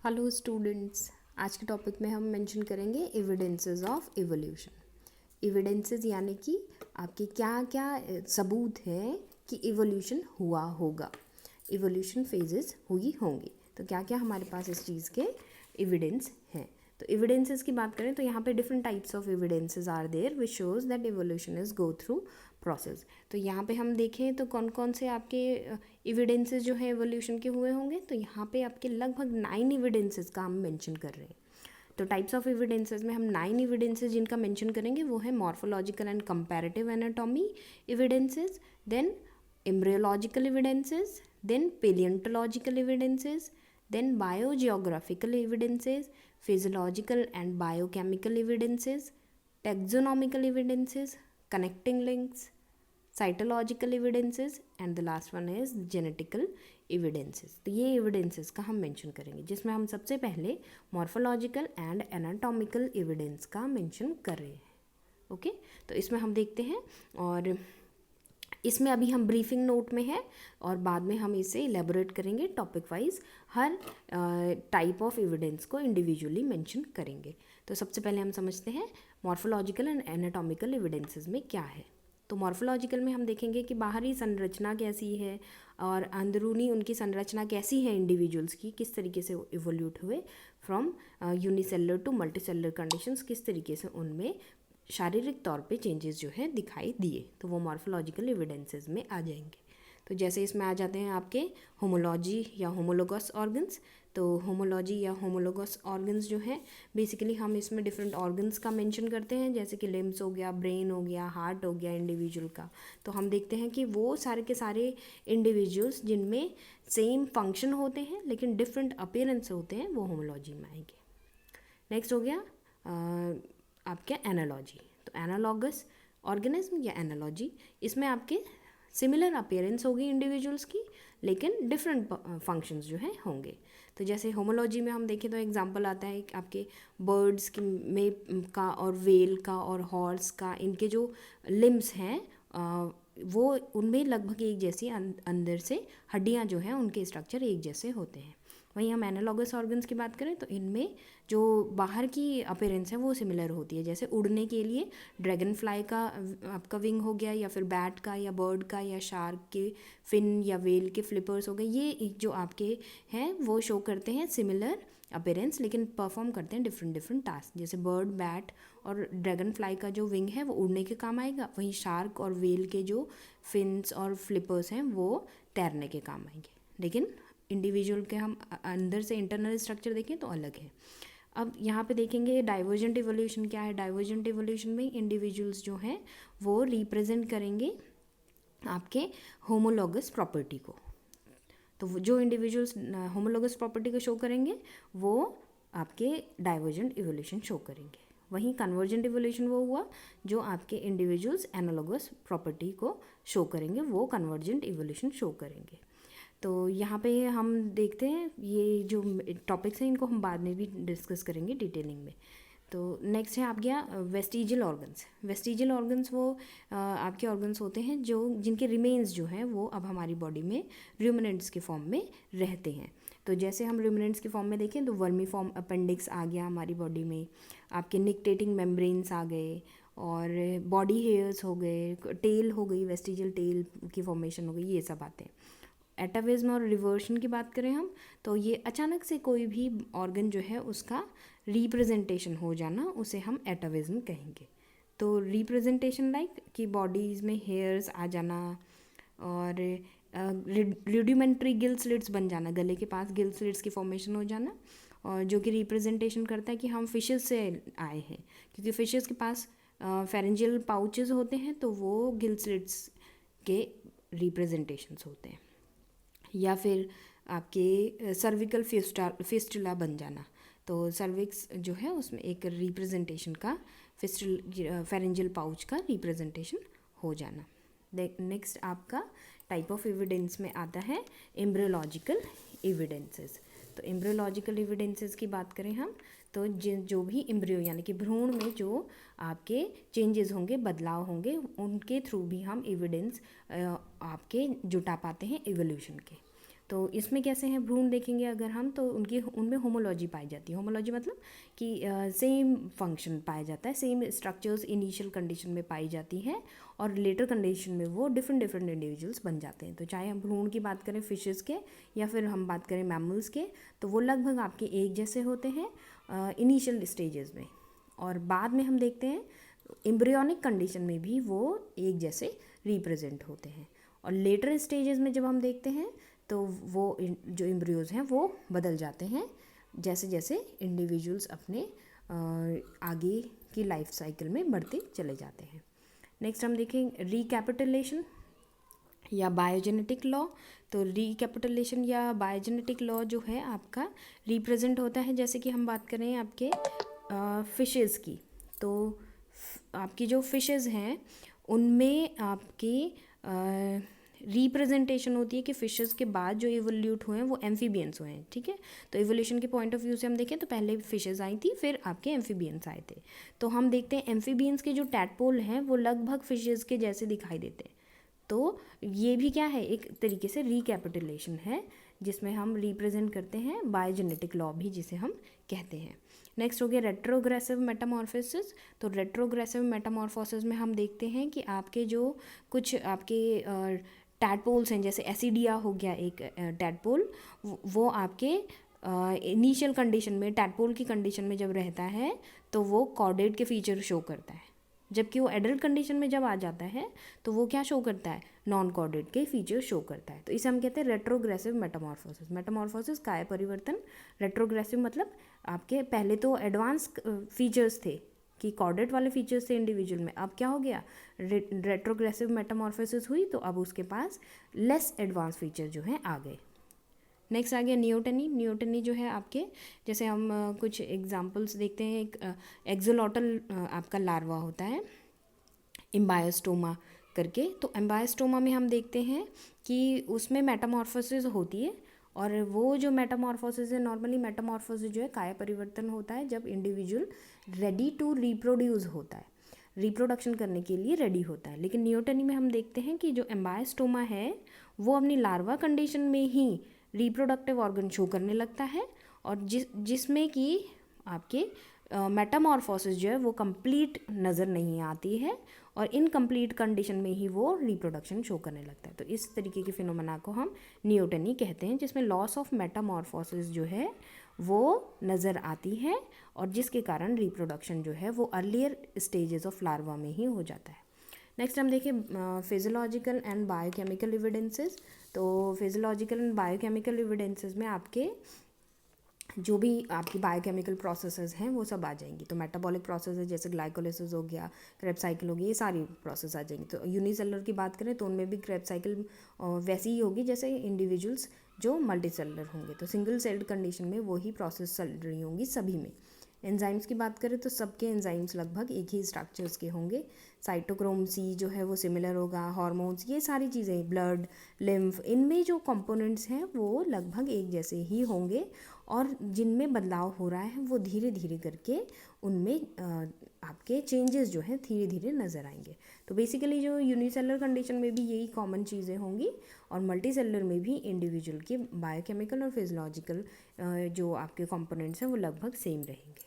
Hello students, आज के topic में हम मेंशन करेंगे एविडेंसेस ऑफ इवोल्यूशन। एविडेंसेस यानी कि आपके क्या क्या सबूत हैं कि इवोल्यूशन हुआ होगा, इवोल्यूशन फेजेस हुई होंगी। तो क्या क्या हमारे पास इस चीज़ के एविडेंस हैं। तो एविडेंसेस की बात करें तो यहाँ पे different types of evidences are there which shows that evolution is go through process. तो यहाँ पे हम देखें तो कौन कौन से आपके एविडेंसेस जो है एवोल्यूशन के हुए होंगे। तो यहाँ पे आपके लगभग 9 एविडेंसेस का हम मेंशन कर रहे हैं। तो टाइप्स ऑफ एविडेंसेस में हम 9 एविडेंसेस जिनका मेंशन करेंगे वो है morphological and comparative anatomy evidences, then embryological evidences, then paleontological evidences, then biogeographical evidences, physiological and biochemical evidences, taxonomical evidences, connecting links, cytological evidences and the last one is genetical evidences. तो ये evidences का हम mention करेंगे, जिसमें हम सबसे पहले morphological and anatomical evidence का मेंशन कर रहे हैं। ओके, तो इसमें हम देखते हैं और इसमें अभी हम ब्रीफिंग नोट में है और बाद में हम इसे इलेबोरेट करेंगे topic wise, her type of evidence को इंडिविजुअली मेंशन करेंगे। तो सबसे पहले हम समझते हैं मॉर्फोलॉजिकल एंड एनाटॉमिकल एविडेंसेस में क्या है। तो मॉर्फोलॉजिकल में हम देखेंगे कि बाहरी संरचना कैसी है और अंदरूनी उनकी संरचना कैसी है इंडिविजुअल्स की, किस तरीके से इवोल्यूट हुए from unicellular to multicellular conditions, किस तरीके से उनमें शारीरिक तौर पे चेंजेस जो है दिखाई दिए, तो वो मॉर्फोलॉजिकल एविडेंसेस में आ जाएंगे। तो जैसे इसमें आ जाते हैं आपके होमोलॉजी या होमोलोगस ऑर्गन्स। तो होमोलॉजी या होमोलोगस ऑर्गन्स जो है बेसिकली हम इसमें डिफरेंट ऑर्गन्स का मेंशन करते हैं, जैसे कि लिम्स हो गया, ब्रेन हो गया, हार्ट हो गया इंडिविजुअल का। तो हम देखते हैं कि वो सारे के सारे इंडिविजुअल्स जिनमें सेम फंक्शन होते हैं लेकिन डिफरेंट अपीयरेंस होते हैं वो होमोलॉजी में आएंगे। नेक्स्ट हो गया आपके एनालॉजी। तो एनालॉगस ऑर्गेनिज्म या एनालॉजी, इसमें आपके सिमिलर अपीयरेंस होगी इंडिविजुअल्स की लेकिन डिफरेंट फंक्शंस जो हैं होंगे। तो जैसे होमोलॉजी में हम देखें तो एग्जांपल आता है आपके बर्ड्स की में का और वेल का और हॉर्स का, इनके जो लिम्स हैं वो उनमें लगभग एक जैसी अंदर से हड्डियाँ जो हैं उनके स्ट्रक्चर एक जैसे होते हैं। वहीं हम एनालॉगस ऑर्गन्स की बात करें तो इनमें जो बाहर की अपीयरेंस है वो सिमिलर होती है। जैसे उड़ने के लिए ड्रैगन फ्लाई का आपका विंग हो गया, या फिर बैट का या बर्ड का या शार्क के फिन या वेल के फ्लिपर्स हो गए, ये जो आपके हैं वो शो करते हैं सिमिलर अपीयरेंस लेकिन परफॉर्म करते हैं डिफरेंट टास्क। जैसे बर्ड, बैट और ड्रैगन फ्लाई का जो विंग है वो उड़ने के काम आएगा, वहीं शार्क और वेल के जो फिन्स और फ्लिपर्स हैं वो तैरने के काम आएंगे। लेकिन इंडिविजुअल के हम अंदर से इंटरनल स्ट्रक्चर देखें तो अलग है। अब यहाँ पे देखेंगे डाइवर्जेंट इवोल्यूशन क्या है। डाइवर्जेंट इवोल्यूशन में इंडिविजुअल्स जो हैं वो रिप्रेजेंट करेंगे आपके होमोलॉगस प्रॉपर्टी को। तो जो इंडिविजुअल्स होमोलॉगस प्रॉपर्टी को शो करेंगे वो आपके डाइवर्जेंट इवोल्यूशन शो करेंगे। वहीं कन्वर्जेंट इवोल्यूशन वो हुआ जो आपके इंडिविजुअल्स एनालॉगस प्रॉपर्टी को शो करेंगे, वो कन्वर्जेंट इवोल्यूशन शो करेंगे। तो यहाँ पे हम देखते हैं ये जो टॉपिक्स हैं इनको हम बाद में भी डिस्कस करेंगे डिटेलिंग में। तो नेक्स्ट है आप गया वेस्टिजियल ऑर्गन्स। वेस्टिजियल ऑर्गन्स वो आपके ऑर्गन्स होते हैं जो जिनके रिमेन्स जो हैं वो अब हमारी बॉडी में रूमिनेंट्स के फॉर्म में रहते हैं। तो जैसे हम रूमिनेंट्स के फॉर्म में देखें तो वर्मी फॉर्म अपेंडिक्स आ गया हमारी बॉडी में, आपके निकटेटिंग मेम्ब्रेन्स आ गए और बॉडी हेयर्स हो गए, टेल हो गई, वेस्टिजियल टेल की फॉर्मेशन हो गई, ये सब आते हैं। एटाविज्म और रिवर्शन की बात करें हम तो ये अचानक से कोई भी ऑर्गन जो है उसका रिप्रेजेंटेशन हो जाना, उसे हम एटाविज्म कहेंगे। तो रिप्रेजेंटेशन लाइक कि बॉडीज़ में हेयर्स आ जाना और रूडिमेंट्री गिल स्लिट्स बन जाना, गले के पास गिल स्लिट्स की फॉर्मेशन हो जाना, और जो कि रिप्रेजेंटेशन करता है कि हम फिशेस से आए हैं, क्योंकि फिशेस के पास फेरेंजियल पाउचेस होते हैं तो वो गिल स्लिट्स के रिप्रेजेंटेशंस होते हैं। या फिर आपके सर्विकल फिस्टुला बन जाना, तो सर्विक्स जो है उसमें एक रिप्रेजेंटेशन का फेरेंजियल पाउच का रिप्रेजेंटेशन हो जाना। नेक्स्ट आपका टाइप ऑफ एविडेंस में आता है एम्ब्रियोलॉजिकल एविडेंसेस। तो एम्ब्रियोलॉजिकल एविडेंसेस की बात करें हम तो जो भी एम्ब्रियो यानी कि भ्रूण में जो आपके चेंजेस होंगे, बदलाव होंगे, उनके थ्रू भी हम एविडेंस आपके जुटा पाते हैं इवोल्यूशन के। तो इसमें कैसे हैं भ्रूण देखेंगे अगर हम, तो उनमें होमोलॉजी पाई जाती है। होमोलॉजी मतलब कि सेम फंक्शन पाया जाता है, सेम स्ट्रक्चर्स इनिशियल कंडीशन में पाई जाती हैं और लेटर कंडीशन में वो डिफरेंट डिफरेंट इंडिविजुअल्स बन जाते हैं। तो चाहे हम भ्रूण की बात करें फिशेस के या फिर हम बात करें मैमल्स के, तो वो लगभग आपके एक जैसे होते हैं इनिशियल स्टेजेस में, और बाद में हम देखते हैं एम्ब्रियोनिक कंडीशन में भी वो एक जैसे रिप्रेजेंट होते हैं। और लेटर स्टेजेस में जब हम देखते हैं तो वो जो एम्ब्रियोज हैं वो बदल जाते हैं जैसे जैसे इंडिविजुअल्स अपने आगे की लाइफ साइकिल में बढ़ते चले जाते हैं। नेक्स्ट हम देखें रिकैपिटुलेशन या बायोजेनेटिक लॉ। तो रिकैपिटुलेशन या बायोजेनेटिक लॉ जो है आपका रिप्रेजेंट होता है, जैसे कि हम बात करें आपके फिशेस की, तो आपकी जो फिशेस हैं उनमें आपकी रिप्रेजेंटेशन होती है कि फिशेस के बाद जो इवोल्यूट हुए हैं वो एम्फीबियंस हुए हैं, ठीक है। तो इवोल्यूशन के पॉइंट ऑफ व्यू से हम देखें तो पहले फिशेस आई थी, फिर आपके एम्फीबियंस आए थे। तो हम देखते हैं एम्फीबियंस के जो टैडपोल हैं वो लगभग फिशेस के जैसे दिखाई देते हैं। तो ये भी क्या है, एक तरीके से रिकैपिटुलेशन है जिसमें हम रिप्रेजेंट करते हैं बायोजेनेटिक लॉ भी जिसे हम कहते हैं। नेक्स्ट हो गया रेट्रोग्रेसिव मेटामॉर्फोसिस। तो रेट्रोग्रेसिव मेटामॉर्फोसिस में हम देखते हैं कि आपके जो कुछ आपके टैडपोल्स हैं, जैसे एसिडिया हो गया एक टैडपोल, वो आपके इनिशियल कंडीशन में टैडपोल की कंडीशन में जब रहता है तो वो कॉर्डेट के फीचर शो करता है, जबकि वो एडल्ट कंडीशन में जब आ जाता है तो वो क्या शो करता है, नॉन कॉर्डेट के फीचर शो करता है। तो इसे हम कहते हैं रेट्रोग्रेसिव मेटामॉर्फोसिस। मेटामॉर्फोसिस काय परिवर्तन, रेट्रोग्रेसिव मतलब आपके पहले तो एडवांस फीचर्स थे कि कॉर्डेट वाले फीचर्स थे इंडिविजुअल में, अब क्या हो गया, रेट्रोग्रेसिव मेटामॉर्फोसिस हुई तो अब उसके पास लेस एडवांस फीचर जो हैं आ गए। नेक्स्ट आ गया नियोटनी। नियोटनी जो है आपके, जैसे हम कुछ एग्जांपल्स देखते हैं, एक एक्सोलॉटल आपका लार्वा होता है एम्बायोस्टोमा करके। तो एम्बायोस्टोमा में हम देखते हैं कि उसमें मेटामॉर्फोसिस होती है, और वो जो मेटामॉर्फोसिस है, नॉर्मली मेटामॉर्फोसिस जो है काया परिवर्तन होता है जब इंडिविजुअल रेडी टू रिप्रोड्यूस होता है, रिप्रोडक्शन करने के लिए रेडी होता है। लेकिन नियोटनी में हम देखते हैं कि जो एम्बायोस्टोमा है वो अपनी लार्वा कंडीशन में ही रिप्रोडक्टिव ऑर्गन शो करने लगता है, और जिसमें कि आपके मेटामॉर्फोसिस जो है वो कंप्लीट नज़र नहीं आती है, और इनकम्प्लीट कंडीशन में ही वो रिप्रोडक्शन शो करने लगता है। तो इस तरीके के फिनोमेना को हम नियोटनी कहते हैं, जिसमें लॉस ऑफ मेटामॉर्फोसिस जो है वो नज़र आती है, और जिसके कारण रिप्रोडक्शन जो है वो अर्लियर स्टेजेस ऑफ लार्वा में ही हो जाता है। नेक्स्ट हम देखें फिजियोलॉजिकल एंड बायोकेमिकल एविडेंसेस। तो फिजियोलॉजिकल एंड बायोकेमिकल एविडेंसेस में आपके जो भी आपकी बायोकेमिकल प्रोसेसेस हैं वो सब आ जाएंगी। तो मेटाबॉलिक प्रोसेस जैसे ग्लाइकोलाइसिस हो गया, क्रेब्स साइकिल होगी, ये सारी प्रोसेस आ जाएंगी। तो यूनिसेलुलर की बात करें तो उनमें भी क्रेब्स साइकिल वैसी ही होगी जैसे इंडिविजुअल्स जो मल्टी सेलुलर होंगे। तो सिंगल सेल्ड कंडीशन में वही प्रोसेस चल रही होंगी सभी में। एंजाइम्स की बात करें तो सबके एंजाइम्स लगभग एक ही स्ट्रक्चर्स के होंगे। साइटोक्रोम सी जो है वो सिमिलर होगा, हार्मोन्स, ये सारी चीज़ें, ब्लड, लिम्फ, इनमें जो कंपोनेंट्स हैं वो लगभग एक जैसे ही होंगे, और जिनमें बदलाव हो रहा है वो धीरे धीरे करके उनमें आपके चेंजेस जो हैं धीरे धीरे नज़र आएंगे। तो बेसिकली जो यूनिसेलुलर कंडीशन में भी यही कॉमन चीज़ें होंगी, और मल्टी सेलुलर में भी इंडिविजुअल के बायोकेमिकल और फिजियोलॉजिकल जो आपके कंपोनेंट्स हैं वो लगभग सेम रहेंगे।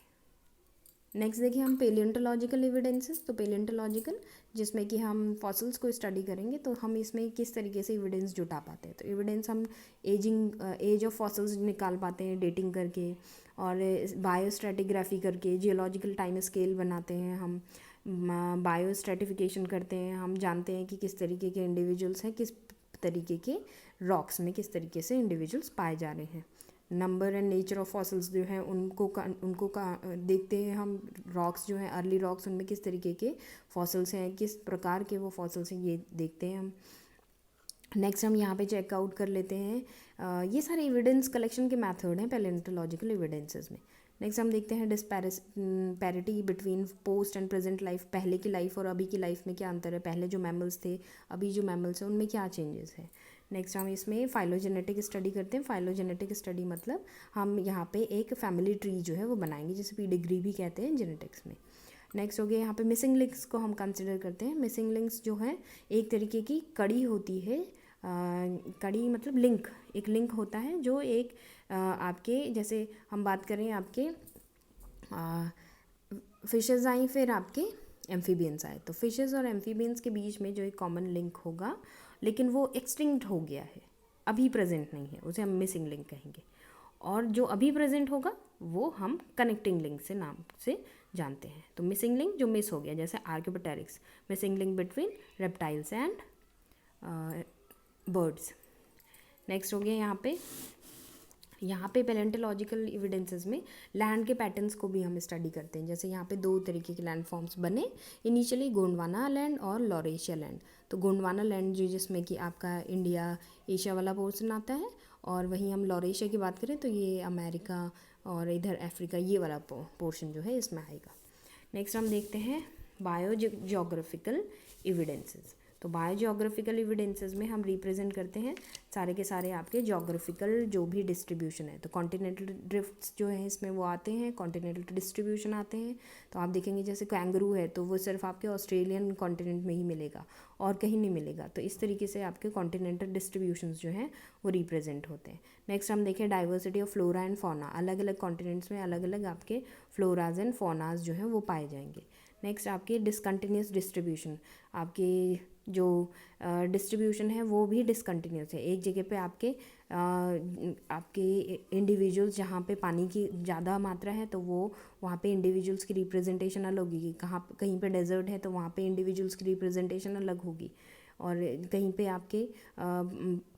नेक्स्ट देखिए हम पेलियोंटोलॉजिकल एविडेंसेस। तो पेलियोंटोलॉजिकल जिसमें कि हम फॉसिल्स को स्टडी करेंगे, तो हम इसमें किस तरीके से एविडेंस जुटा पाते हैं। तो एविडेंस हम एज ऑफ फॉसिल्स निकाल पाते हैं डेटिंग करके, और बायोस्ट्रेटिग्राफी करके जियोलॉजिकल टाइम स्केल बनाते हैं, हम बायोस्ट्रेटिफिकेशन करते हैं, हम जानते हैं कि किस तरीके के इंडिविजुअल्स हैं, किस तरीके के रॉक्स में किस तरीके से इंडिविजुअल्स पाए जा रहे हैं। Number and nature of fossils जो हैं उनको देखते हैं हम, रॉक्स जो हैं अर्ली रॉक्स उनमें किस तरीके के फॉसिल्स हैं, किस प्रकार के वो फॉसिल्स हैं, ये देखते हैं हम। नेक्स्ट हम यहाँ पे चेकआउट कर लेते हैं, ये सारे एविडेंस कलेक्शन के मेथड हैं पैलियोंटोलॉजिकल एविडेंसेस में। नेक्स्ट हम देखते हैं disparity between post and present life, पहले की लाइफ और अभी की लाइफ में क्या अंतर है, पहले जो मैमल्स थे अभी जो मैमल्स हैं उनमें क्या चेंजेस है। नेक्स्ट हम इसमें फाइलोजेनेटिक स्टडी करते हैं। फाइलोजेनेटिक स्टडी मतलब हम यहाँ पे एक फैमिली ट्री जो है वो बनाएंगे, जिसे पीडिग्री भी कहते हैं जेनेटिक्स में। नेक्स्ट हो गया यहाँ पे मिसिंग लिंक्स को हम कंसिडर करते हैं। मिसिंग लिंक्स जो है एक तरीके की कड़ी होती है कड़ी मतलब लिंक, एक लिंक होता है जो एक आपके, जैसे हम बात करें आपके फिशेज़ आई, फिर आपके एम्फीबियंस आए, तो फिशेज़ और एम्फीबियंस के बीच में जो एक कॉमन लिंक होगा, लेकिन वो एक्सटिंक्ट हो गया है, अभी प्रेजेंट नहीं है, उसे हम मिसिंग लिंक कहेंगे। और जो अभी प्रेजेंट होगा वो हम कनेक्टिंग लिंक से नाम से जानते हैं। तो मिसिंग लिंक जो मिस हो गया, जैसे archaeopteryx, missing link between reptiles and birds. Next हो गया यहाँ पे पैलेंटोलॉजिकल एविडेंसेस में लैंड के पैटर्न्स को भी हम स्टडी करते हैं। जैसे यहाँ पे दो तरीके के लैंड फॉर्म्स बने इनिशियली, गोंडवाना लैंड और लॉरेशिया लैंड। तो गोंडवाना लैंड जो जिसमें कि आपका इंडिया एशिया वाला पोर्शन आता है, और वहीं हम लॉरेशिया की बात करें तो ये अमेरिका और इधर अफ्रीका, ये वाला पोर्शन जो है इसमें आएगा। नेक्स्ट हम देखते हैं बायोजियोग्राफिकल एविडेंसेस। तो बायोजियोग्राफिकल एविडेंसेस में हम रिप्रेजेंट करते हैं सारे के सारे आपके जोग्राफिकल जो भी डिस्ट्रीब्यूशन है। तो कॉन्टिनेंटल ड्रिफ्ट्स जो है इसमें वो आते हैं, कॉन्टिनेंटल डिस्ट्रीब्यूशन आते हैं। तो आप देखेंगे जैसे कैंगरू है तो वो सिर्फ आपके ऑस्ट्रेलियन कॉन्टिनेंट में ही मिलेगा और कहीं नहीं मिलेगा। तो इस तरीके से आपके कॉन्टिनेंटल डिस्ट्रीब्यूशंस जो हैं वो रिप्रेजेंट होते हैं। नेक्स्ट हम देखें diversity of flora and fauna, अलग अलग कॉन्टिनेंट्स में अलग अलग आपके फ्लोराज एंड फौनाज जो हैं वो पाए जाएंगे। नेक्स्ट आपके डिसकंटिन्यूस डिस्ट्रीब्यूशन, आपके जो डिस्ट्रीब्यूशन है वो भी डिसकंटिन्यूस है। एक जगह पे आपके इंडिविजुअल्स जहाँ पे पानी की ज़्यादा मात्रा है तो वो वहाँ पे इंडिविजुअल्स की रिप्रेजेंटेशन अलग होगी, कहीं पे डेजर्ट है तो वहाँ पे इंडिविजुअल्स की रिप्रेजेंटेशन अलग होगी, और कहीं पे आपके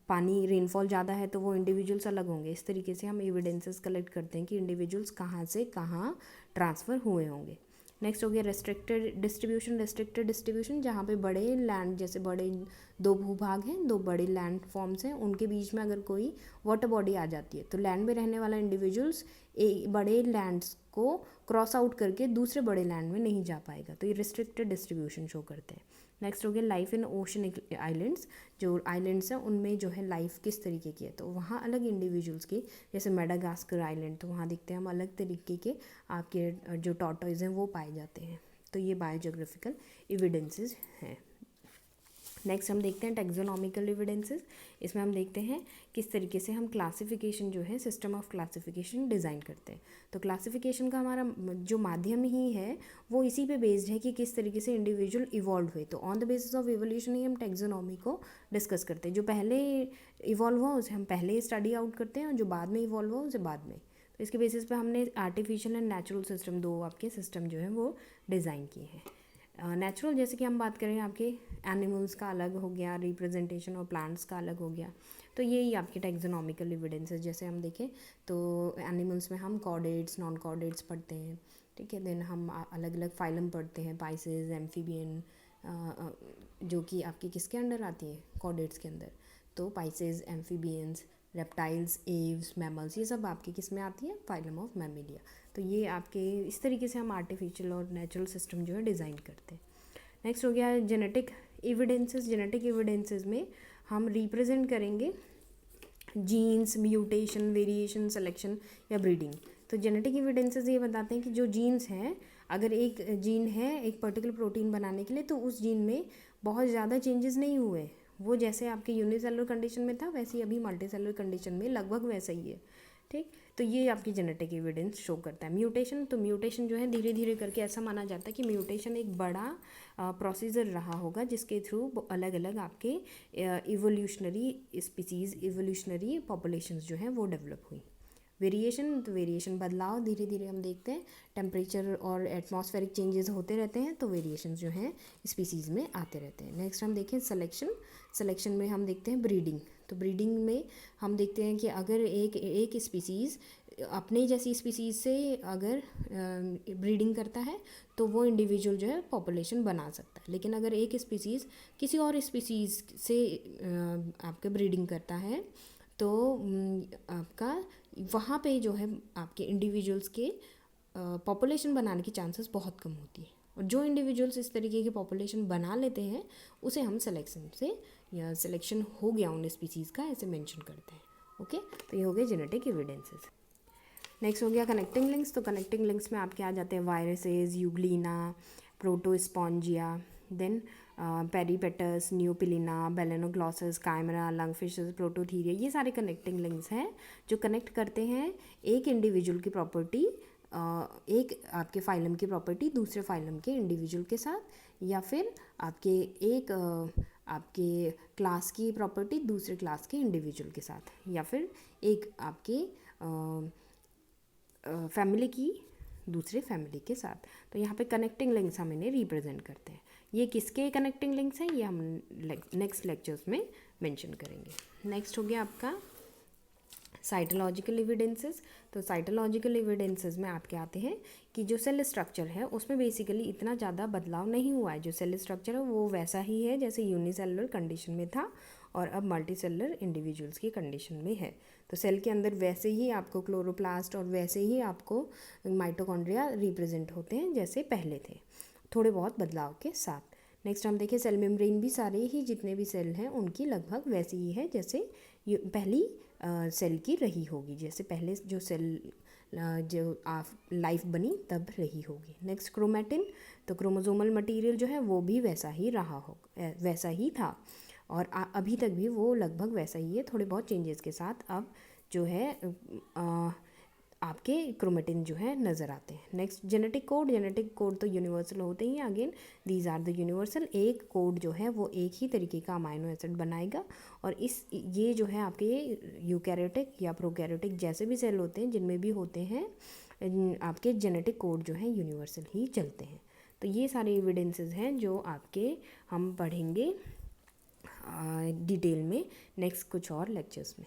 पानी रेनफॉल ज़्यादा है तो वो इंडिविजुअल्स अलग होंगे। इस तरीके से हम एविडेंसेस कलेक्ट करते हैं कि इंडिविजुअल्स कहाँ से कहाँ ट्रांसफ़र हुए होंगे। नेक्स्ट हो गया रेस्ट्रिक्टेड डिस्ट्रीब्यूशन, जहाँ पे बड़े लैंड, जैसे बड़े दो भूभाग हैं, दो बड़े लैंड फॉर्म्स हैं, उनके बीच में अगर कोई वाटर बॉडी आ जाती है तो लैंड में रहने वाला इंडिविजुअल्स बड़े लैंड्स को क्रॉस आउट करके दूसरे बड़े लैंड में नहीं जा पाएगा। तो ये रिस्ट्रिक्टेड डिस्ट्रीब्यूशन शो करते हैं। नेक्स्ट हो गया लाइफ इन ओशन आइलैंड्स, जो आइलैंड्स हैं उनमें जो है लाइफ किस तरीके की है, तो वहाँ अलग इंडिविजुअल्स की, जैसे मेडागास्कर आइलैंड, तो वहाँ देखते हैं हम अलग तरीके के आपके जो टॉर्टोइज हैं वो पाए जाते हैं। तो ये बायोजियोग्राफिकल एविडेंसेस हैं। नेक्स्ट हम देखते हैं टेक्सोनॉमिकल एविडेंसेस। इसमें हम देखते हैं किस तरीके से हम क्लासिफिकेशन जो है, सिस्टम ऑफ क्लासिफिकेशन डिज़ाइन करते हैं। तो क्लासिफिकेशन का हमारा जो माध्यम ही है वो इसी पे बेस्ड है कि किस तरीके से इंडिविजुअल इवॉल्व हुए। तो on the basis of evolution ही हम टेक्सोनॉमी को डिस्कस करते हैं। जो पहले इवॉल्व हुआ उसे हम पहले स्टडी आउट करते हैं और जो बाद में इवॉल्व हुआ उसे बाद में। तो इसके बेसिस पे हमने आर्टिफिशियल एंड नेचुरल सिस्टम, दो आपके सिस्टम जो है वो डिज़ाइन किए हैं। नेचुरल जैसे कि हम बात करें आपके एनिमल्स का अलग हो गया रिप्रेजेंटेशन और प्लांट्स का अलग हो गया। तो यही आपके टेक्सोनॉमिकल एविडेंसेस। जैसे हम देखें तो एनिमल्स में हम कॉर्डेट्स, नॉन कॉर्डेट्स पढ़ते हैं, ठीक है। देन हम अलग अलग फाइलम पढ़ते हैं, पाइसेस, एम्फीबियन, जो कि आपके किसके अंडर आती है, कॉर्डेट्स के अंदर। तो Pisces, amphibians, reptiles, Aves, mammals, ये सब आपके किस में आती है, फाइलम ऑफ मैमिलिया। तो ये आपके इस तरीके से हम आर्टिफिशियल और नेचुरल सिस्टम जो है डिज़ाइन करते हैं। नेक्स्ट हो गया जेनेटिक एविडेंसेस। जेनेटिक एविडेंसेस में हम रिप्रेजेंट करेंगे जीन्स, म्यूटेशन, वेरिएशन, सिलेक्शन या ब्रीडिंग। तो जेनेटिक एविडेंसेस ये बताते हैं कि जो जीन्स हैं, अगर एक जीन है एक पर्टिकुलर प्रोटीन बनाने के लिए तो उस जीन में बहुत ज़्यादा चेंजेस नहीं हुए, वो जैसे आपके यूनिसेलुलर कंडीशन में था वैसे ही अभी मल्टीसेलुलर कंडीशन में लगभग वैसा ही है, ठीक। तो ये आपकी जेनेटिक एविडेंस शो करता है। म्यूटेशन, तो म्यूटेशन जो है धीरे धीरे करके ऐसा माना जाता है कि म्यूटेशन एक बड़ा प्रोसीजर रहा होगा जिसके थ्रू अलग अलग आपके इवोल्यूशनरी स्पीसीज़, इवोल्यूशनरी पॉपुलेशंस जो हैं वो डेवलप हुई। वेरिएशन, तो वेरिएशन बदलाव धीरे धीरे हम देखते हैं, टेम्परेचर और एटमॉस्फेरिक चेंजेस होते रहते हैं तो वेरिएशंस जो हैं स्पीसीज़ में आते रहते हैं। नेक्स्ट हम देखें सिलेक्शन। सिलेक्शन में हम देखते हैं ब्रीडिंग। तो ब्रीडिंग में हम देखते हैं कि अगर एक स्पीसीज़ अपने जैसी स्पीसीज़ से अगर ब्रीडिंग करता है तो वो इंडिविजुअल जो है पॉपुलेशन बना सकता है। लेकिन अगर एक स्पीसीज़ किसी और स्पीसीज़ से आपके ब्रीडिंग करता है तो आपका वहाँ पे जो है आपके इंडिविजुअल्स के पॉपुलेशन बनाने की चांसेस बहुत कम होती है। और जो इंडिविजुअल्स इस तरीके की पॉपुलेशन बना लेते हैं उसे हम सिलेक्शन से, या सिलेक्शन हो गया उन स्पीसीज़ का, ऐसे मेंशन करते हैं। ओके, तो ये हो गए जेनेटिक एविडेंसेस। नेक्स्ट हो गया कनेक्टिंग लिंक्स। तो कनेक्टिंग लिंक्स में आपके आ जाते हैं viruses, euglena, protospongia, then peripatus, neopilina, balanoglossus, chimaera, lungfishes, prototheria, ये सारे कनेक्टिंग लिंक्स हैं जो कनेक्ट करते हैं एक इंडिविजुअल की प्रॉपर्टी, एक आपके फाइलम की प्रॉपर्टी दूसरे फाइलम के इंडिविजुअल के साथ, या फिर आपके एक आपके क्लास की प्रॉपर्टी दूसरे क्लास के इंडिविजुअल के साथ, या फिर एक आपके फैमिली की दूसरे फैमिली के साथ। तो यहाँ पे कनेक्टिंग लिंक्स हम इन्हें रिप्रेजेंट करते हैं। ये किसके कनेक्टिंग लिंक्स हैं ये हम नेक्स्ट लेक्चर्स में मेंशन करेंगे। नेक्स्ट हो गया आपका साइटोलॉजिकल एविडेंसेस। तो साइटोलॉजिकल एविडेंसेस में आपके आते हैं कि जो सेल स्ट्रक्चर है उसमें बेसिकली इतना ज़्यादा बदलाव नहीं हुआ है। जो सेल स्ट्रक्चर है वो वैसा ही है जैसे यूनिसेलुलर कंडीशन में था और अब मल्टीसेलुलर इंडिविजुअल्स की कंडीशन में है। तो सेल के अंदर वैसे ही आपको क्लोरोप्लास्ट और वैसे ही आपको माइटोकॉन्ड्रिया रिप्रेजेंट होते हैं जैसे पहले थे, थोड़े बहुत बदलाव के साथ। नेक्स्ट हम देखें सेल मेम्ब्रेन भी सारे ही जितने भी सेल हैं उनकी लगभग वैसी ही है जैसे पहली सेल की रही होगी, जैसे पहले जो सेल जो लाइफ बनी तब रही होगी। नेक्स्ट क्रोमैटिन, तो क्रोमोसोमल मटेरियल जो है वो भी वैसा ही रहा हो, वैसा ही था और अभी तक भी वो लगभग वैसा ही है, थोड़े बहुत चेंजेस के साथ अब जो है आपके क्रोमेटिन जो है नज़र आते हैं। नेक्स्ट जेनेटिक कोड तो यूनिवर्सल होते ही, again these are the universal. एक कोड जो है वो एक ही तरीके का अमाइनो एसिड बनाएगा और ये जो है आपके यूकैरियोटिक या प्रोकैरियोटिक जैसे भी सेल होते हैं जिनमें भी होते हैं आपके जेनेटिक कोड जो है यूनिवर्सल ही चलते हैं। तो ये सारे एविडेंसेस हैं जो आपके हम पढ़ेंगे डिटेल में नेक्स्ट कुछ और लेक्चर्स में।